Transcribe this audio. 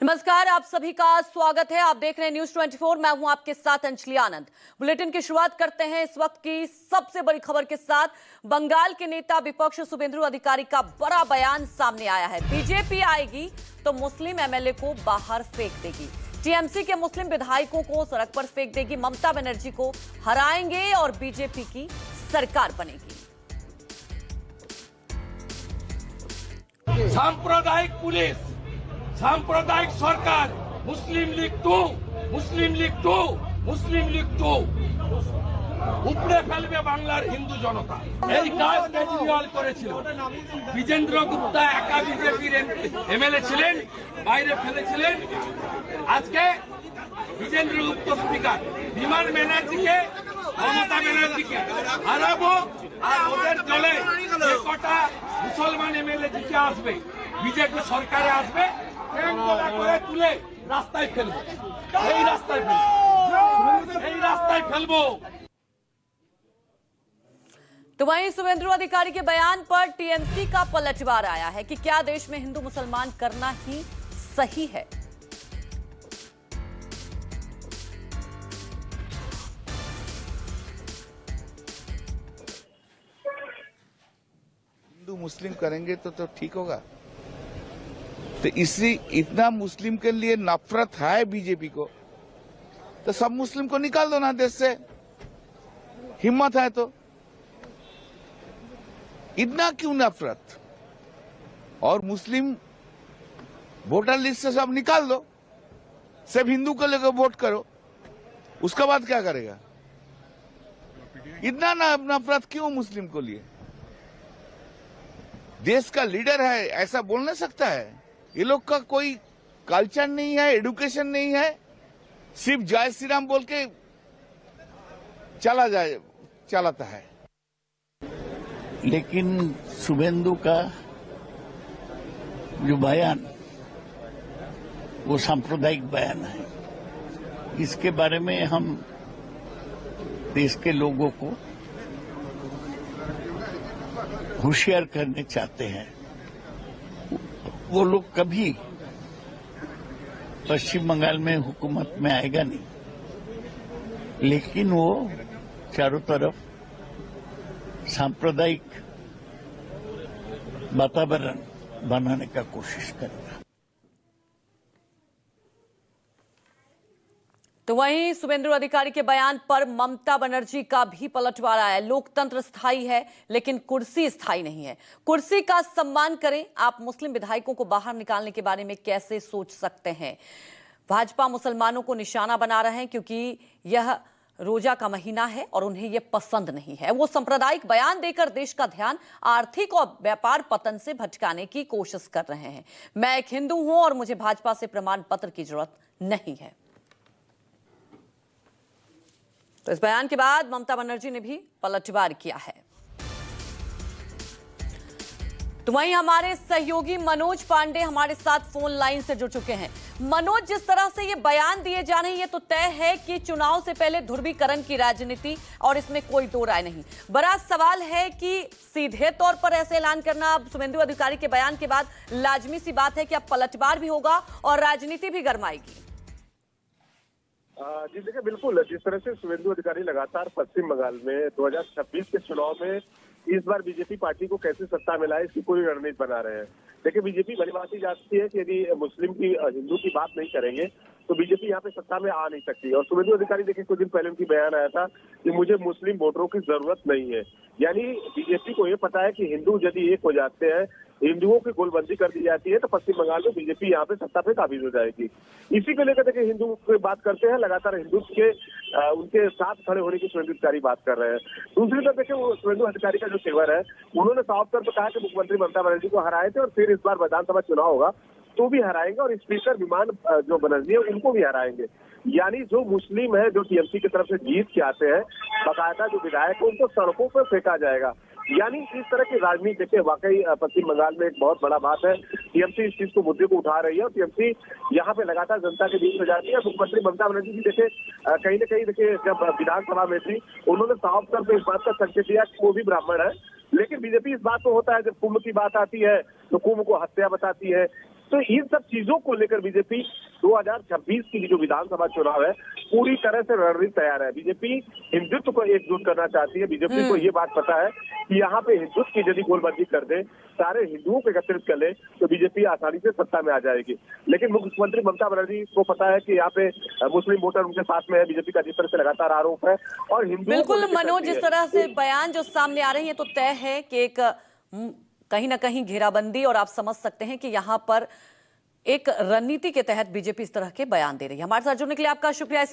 नमस्कार, आप सभी का स्वागत है। आप देख रहे हैं न्यूज 24। मैं हूं आपके साथ अंजलि आनंद। बुलेटिन की शुरुआत करते हैं इस वक्त की सबसे बड़ी खबर के साथ। बंगाल के नेता विपक्ष शुभेंदु अधिकारी का बड़ा बयान सामने आया है। बीजेपी आएगी तो मुस्लिम एमएलए को बाहर फेंक देगी। टीएमसी के मुस्लिम विधायकों को सड़क पर फेंक देगी। ममता बनर्जी को हराएंगे और बीजेपी की सरकार बनेगी। सांप्रदायिक पुलिस, सांप्रदायिक सरकार, मुस्लिम लीग टू, मुस्लिम लीग टू, मुस्लिम लीग टू উপড়ে ফেলবে বাংলার হিন্দু জনতা। এই কাজ কেজরিওয়াল করেছিল। বিজেন্দ্র গুপ্তা একা বিজেপির এমএলএ ছিলেন, বাইরে ফেলেছিলেন। আজকে বিজেন্দ্র গুপ্ত স্পিকার বিমান ব্যানার্জিকে, মমতা ব্যানার্জিকে হারাবো আর ওদের দলে যে কটা মুসলমান এমএলএ জিতে আসবে, বিজেপি সরকারে আসবে, করে তুলে রাস্তায় ফেলবো। এই রাস্তায় ফেলবো, এই রাস্তায় ফেলবো। तो वहीं शुभेंदु अधिकारी के बयान पर टीएमसी का पलटवार आया है कि क्या देश में हिंदू मुसलमान करना ही सही है। हिंदू मुस्लिम करेंगे तो ठीक होगा। तो इसी इतना मुस्लिम के लिए नफरत है बीजेपी को, तो सब मुस्लिम को निकाल दो ना देश से। हिम्मत है तो इतना क्यों नफरत? और मुस्लिम वोटर लिस्ट से सब निकाल दो, सिर्फ हिंदू को लेकर वोट करो, उसके बाद क्या करेगा? इतना नफरत क्यों मुस्लिम को लिए? देश का लीडर है, ऐसा बोल नहीं सकता है। ये लोग का कोई कल्चर नहीं है, एडुकेशन नहीं है, सिर्फ जय श्री राम बोल के चलाता है। लेकिन शुभेंदु का जो बयान, वो सांप्रदायिक बयान है। इसके बारे में हम देश के लोगों को होशियार करने चाहते हैं। वो लोग कभी पश्चिम बंगाल में हुकूमत में आएगा नहीं, लेकिन वो चारों तरफ सांप्रदायिक वातावरण बनाने का कोशिश करेगा। तो वहीं शुभेंदु अधिकारी के बयान पर ममता बनर्जी का भी पलटवार आया है। लोकतंत्र स्थायी है लेकिन कुर्सी स्थायी नहीं है। कुर्सी का सम्मान करें। आप मुस्लिम विधायकों को बाहर निकालने के बारे में कैसे सोच सकते हैं? भाजपा मुसलमानों को निशाना बना रहे हैं क्योंकि यह रोजा का महीना है और उन्हें यह पसंद नहीं है। वो सांप्रदायिक बयान देकर देश का ध्यान आर्थिक और व्यापार पतन से भटकाने की कोशिश कर रहे हैं। मैं एक हिंदू हूं और मुझे भाजपा से प्रमाण पत्र की जरूरत नहीं है। तो इस बयान के बाद ममता बनर्जी ने भी पलटवार किया है। तो वहीं हमारे सहयोगी मनोज पांडे हमारे साथ फोन लाइन से जुड़ चुके हैं। मनोज, जिस तरह से ये बयान दिए जा रहे हैं, ये तो तय है कि चुनाव से पहले ध्रुवीकरण की राजनीति, और इसमें कोई दो राय नहीं। बड़ा सवाल है कि सीधे तौर पर ऐसे ऐलान करना शुभेंदु अधिकारी के बयान के बाद लाजमी सी बात है कि अब पलटवार भी होगा और राजनीति भी गरमाएगी। जी देखिए, बिल्कुल जिस तरह से शुभेंदु अधिकारी लगातार पश्चिम बंगाल में 2026 के चुनाव में इस बार बीजेपी पार्टी को कैसे सत्ता मिलाए, इसकी पूरी रणनीति बना रहे हैं। देखिए, बीजेपी भली बात ही जानती है कि यदि मुस्लिम की, हिंदू की बात नहीं करेंगे तो बीजेपी यहाँ पे सत्ता में आ नहीं सकती। और शुभेंदु अधिकारी देखिए, कुछ दिन पहले उनकी बयान आया था कि मुझे मुस्लिम वोटरों की जरूरत नहीं है। यानी बीजेपी को ये पता है कि हिंदू यदि एक हो जाते हैं, हिंदुओं की गोलबंदी कर दी जाती है, तो पश्चिम बंगाल में बीजेपी यहाँ पे सत्ता पे काबिज हो जाएगी। इसी को लेकर देखिए, हिंदू की बात करते हैं, लगातार हिंदू के उनके साथ खड़े होने की शुभेंदु अधिकारी बात कर रहे हैं। दूसरी तरफ देखिए, वो शुभेंदु अधिकारी का जो तेवर है, उन्होंने साफ तौर पर कहा कि मुख्यमंत्री ममता बनर्जी को हराए थे और फिर इस बार विधानसभा चुनाव होगा तो भी हराएंगे, और स्पीकर विमान जो बनर्जी है उनको भी हराएंगे। यानी जो मुस्लिम है, जो टीएमसी की तरफ से जीत के आते हैं, बाकायदा जो विधायक है उनको सड़कों पर फेंका जाएगा। यानी इस तरह की राजनीति देखिए, वाकई पश्चिम बंगाल में एक बहुत बड़ा बात है। टीएमसी इस चीज को, मुद्दे को उठा रही है और टीएमसी यहाँ पे लगातार जनता के बीच में जाती है। मुख्यमंत्री ममता बनर्जी जी देखिए, कहीं न कहीं देखिए, जब विधानसभा में थी, उन्होंने साफ तौर पर इस बात का संकेत दिया कि वो भी ब्राह्मण है। लेकिन बीजेपी इस बात को होता है, जब कुंभ की बात आती है तो कुंभ को हत्या बताती है। तो इन सब चीजों को लेकर बीजेपी 2026 की जो विधानसभा चुनाव है पूरी तरह से रणनीति तैयार है। बीजेपी हिंदुत्व को एकजुट करना चाहती है। बीजेपी को ये बात पता है कि यहाँ पे हिंदुत्व की यदि गोलबंदी कर दे, सारे हिंदुओं को एकत्रित कर ले, तो बीजेपी आसानी से सत्ता में आ जाएगी। लेकिन मुख्यमंत्री ममता बनर्जी को पता है कि यहाँ पे मुस्लिम वोटर उनके साथ में है, बीजेपी का जिस तरह से लगातार आरोप है। और बिल्कुल मनोज, जिस तरह से बयान जो सामने आ रही है तो तय है कि एक कहीं ना कहीं घेराबंदी, और आप समझ सकते हैं कि यहाँ पर एक रणनीति के तहत बीजेपी इस तरह के बयान दे रही है। हमारे साथ जुड़ने के लिए आपका शुक्रिया।